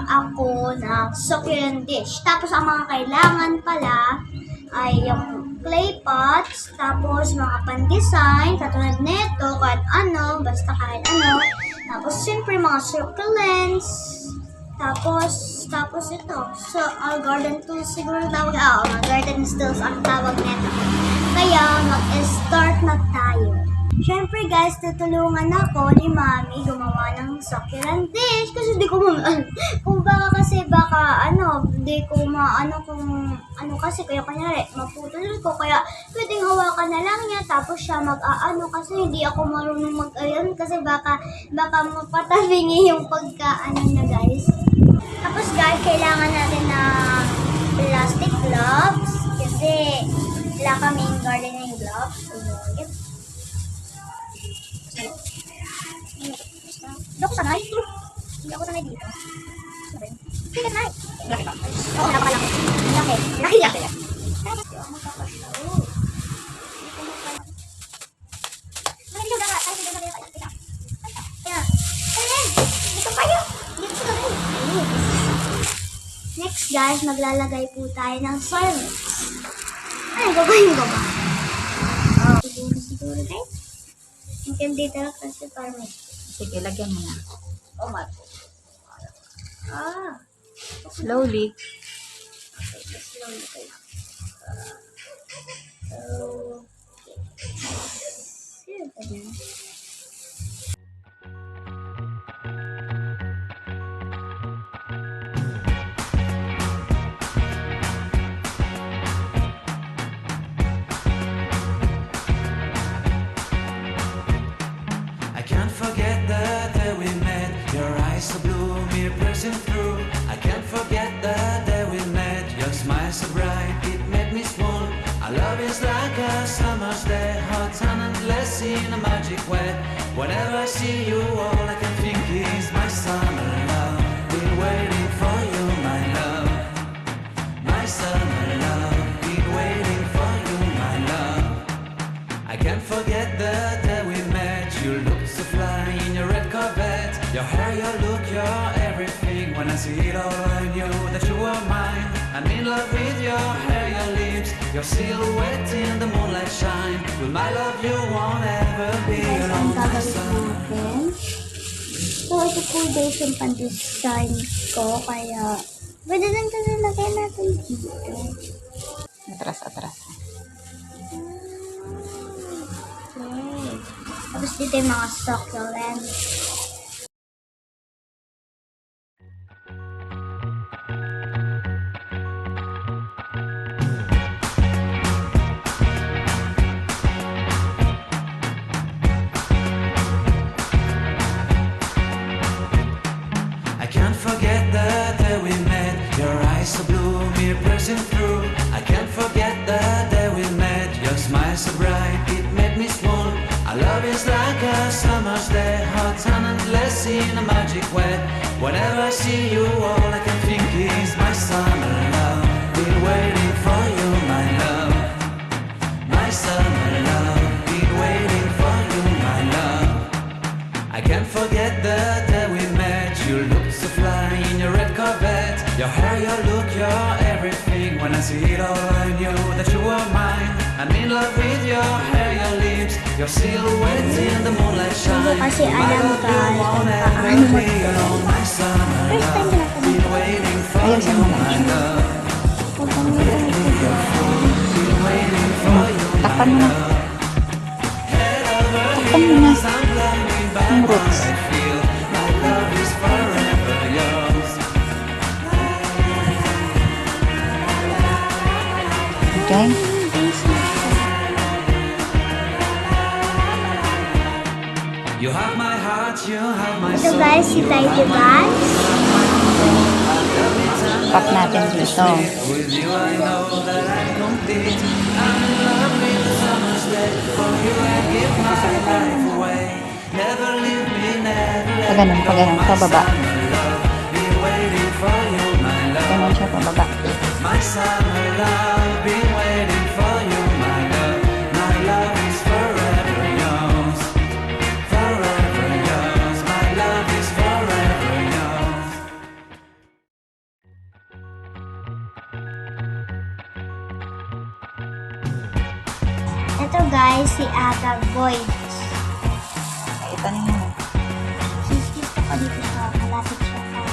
ako ng succulent dish. Tapos ang mga kailangan pala ay yung clay pots, tapos mga pan-design, katulad nito, kahit ano, basta kahit ano. Tapos siyempre mga succulents. Tapos ito. So, garden tools siguro tawag. Mga garden tools ang tawag nito. Kaya, mag-start na tayo. Siyempre guys, tutulungan ako ni Mami gumawa ng succulent dish kasi di ko kung baka di ko maano kung ano kasi kaya kanyari maputol ko kaya pwedeng hawakan na lang niya tapos siya mag-aano kasi hindi ako marunong mag-ayon kasi baka mapatalingi yung pagkaano na guys. Tapos guys, kailangan natin ng plastic gloves kasi wala kaming gardening gloves. So, yun. Hindi ako sanay. Hindi ako sanay dito. Hindi ka sanay. Laki ba? Oo, napakalaki. Laki. Laki. Next guys, maglalagay po tayo ng soil mix. Ay, gagawin ko ba? Siguro guys. Yung dito kasi para may. Sige, lagyan mo na. Oh my. Slowly. Okay, just slowly guys. I can't forget the day we met. Your eyes so blue, me piercing through. I can't forget the day we met. Your smile so bright, it made me swoon. Our love is like a summer's day, hot and endless in a magic way. Whenever I see you, all I can think is my summer love. Been waiting for you, my love. My summer love. Been waiting for you, my love. I can't forget the day we met. You looked so fly in your red Corvette. Your hair, your look, your everything. When I see it all, I knew that you were mine. I'm in love with your hair, your lips, your silhouette in the moonlight shine. With my love, you won't ever be alone, my son. So, ito po guys yung pan-design ko. Kaya, pwede lang ito nilagay natin dito. Atras. Okay. Tapos dito yung mga succulents. I can't forget the day we met. Your eyes so blue, me piercing through. I can't forget the day we met. Your smile so bright, it made me swoon. Our love is like a summer's day, hot and endless in a magic way. Whenever I see you, all I can think is my summer love. Been waiting for you, my love. My summer love. Been waiting for you, my love. I can't forget the day we met. You looked so fly in your red Corvette. Your hair, your look, your everything. When I see it all, I knew that you were mine. I'm in love with your hair, your lips, your silhouette in the moonlight shine. Kasi alam guys, kung paano My summer love, been waiting for you, my love. Been waiting for you, my Takpan mo na. love. Head over Takpan mo na. heels, I'm blinded by Yung how roots. I feel. My love is forever yours. Okay? You have my heart, you have my Ito soul. guys, si Tayo guys. Pack natin dito. With you I know that I'm complete. I'm in love with the summer's day. For you I give my life away. Never leave me, never let me go. Paganon, pababa. My love, been waiting for you, my love. Ganon siya pababa. My summer love, been waiting for you, my love. My love is forever yours. Forever yours. My love is forever yours. guys, si Aga Boy. Ito ninyo. Gusto ko dito siya. Malapit siya sa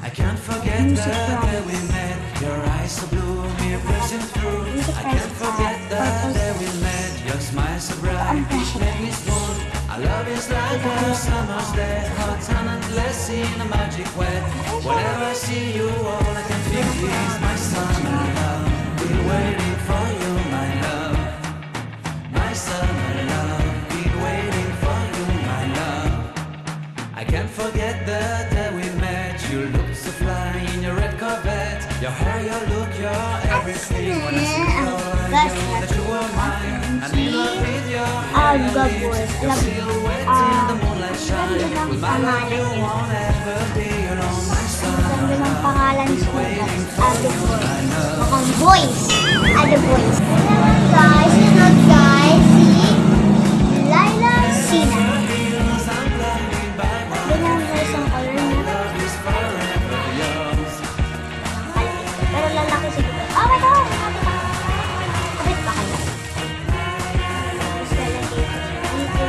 I can't forget the day we met. Your eyes so blue, me pressing through. I can't forget the day we met. Your smile so bright, it made me swoon. Our love is like a summer's day, hot and endless in a magic way. Whenever I see you, all I can think is my summer love. Been waiting for you, my love. My summer love. Been waiting for you, my love. I can't forget the day we met. You looked so fly in your red Corvette. Your hair, your look, your everything. When I see you, I knew that you were mine. I'm in love with your hair and lips. Your silhouette in the moonlight shine. With my love, you won't ever be alone. My summer Ganda ng love. pangalan Been siya. waiting for Aga you, Boy. my love. Mukhang boys. Aga Boys. Naman guys, sunod guys, si Laila Sina. Feels I'm blinded by what Ganyan guys ang color niya. love is forever yours. Pero lalaki siguro. Oh my God! Kapit pa kayo. Tapos lalaki dito.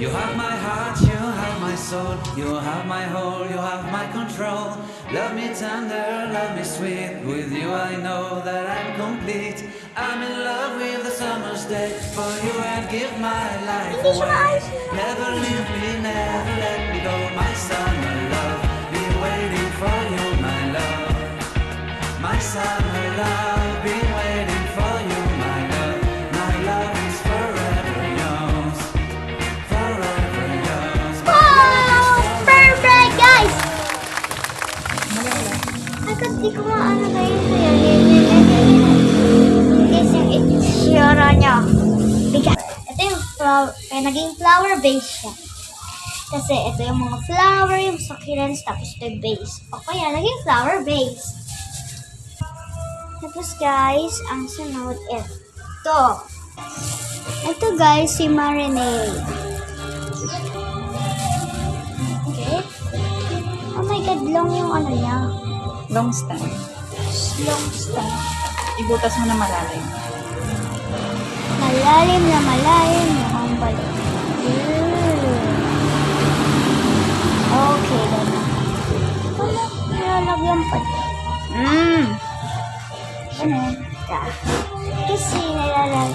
You have my heart, you have my soul, you have my whole, you have my control. Love me tender, love me sweet. With you I know that I'm complete. I'm in love with the summer's day. For you I'd give my life Hindi siya away. maayos na. Never leave me, never let me go. My summer love, been waiting for you, my love. My summer love, been waiting for you, my love. My love is forever yours. Forever yours. Wow! Perfect guys! Agad di ko maano kayo sa'yo. Guys, yung itsura niya. Bigat. Ito yung flower. Kaya naging flower base siya. Kasi ito yung mga flower, yung succulents, tapos ito yung base. O kaya naging flower base. Tapos guys, ang sunod ito. Ito guys, si Marinade. Okay. Oh my God, long yung ano niya. Long stem. Long stem. Ibutas mo na malalim. Malalim na malalim yung balik. Okay, gano'n. Wala, nilalagyan pa din. Ganun ka. Kasi nilalagyan.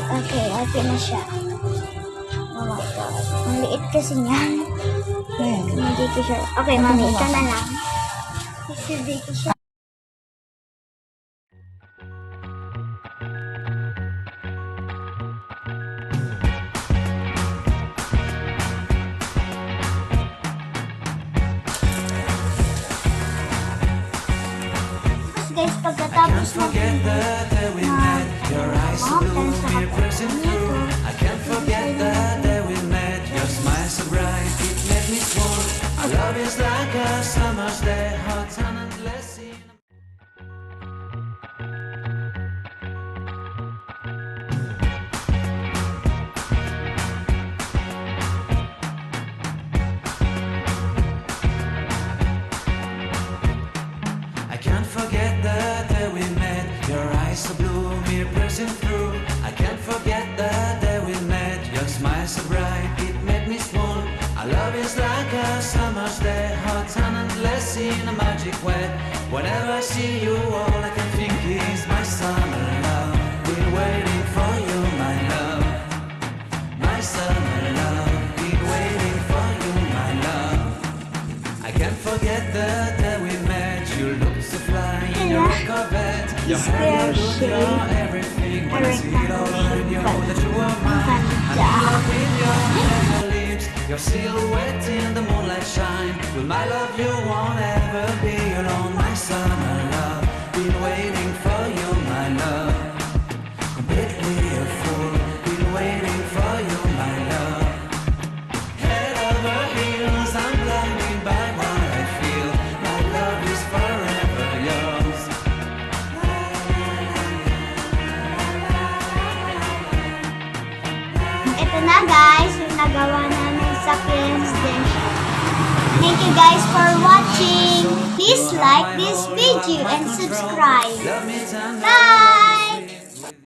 Okay na siya. Oh my God. Ang liit kasi niya. Ayan. Hindi ko siya. Okay, mami, ito na lang. Kasi hindi ko siya. Tapos guys, I pagkatapos can't forget the day we met. Your eyes so blue, me pressing through. I can't forget the day we met. Your smile so bright, it made me swoon. Our love is like a summer's day, hot and endless. I can't forget the day we met. Your eyes so blue, me pressing through. I can't forget the day we met. Your smile so bright, it made me swoon. Our love is like a summer's day, hot and endless in a magic way. Whenever I see you, all I can think is my summer love. Been waiting for you, my love. My summer love. Been waiting for you, my love. I can't forget the day we met. You look so fly in your Corvette. Your hair, your look, your everything. When I see it all, I know that you are mine. I'm in love with your hair, your lips, your silhouette in the moonlight shine. With my love, you won't ever be alone. My summer love, been waiting for you, my love. Completely a fool, been waiting for you, my love. Head over heels, I'm blinded by what I feel. My love is forever yours. Ito na guys, yung nagawa namin sa Kirsten din siya. Thank you guys for watching. Please like this video and subscribe. Love me tender. Bye!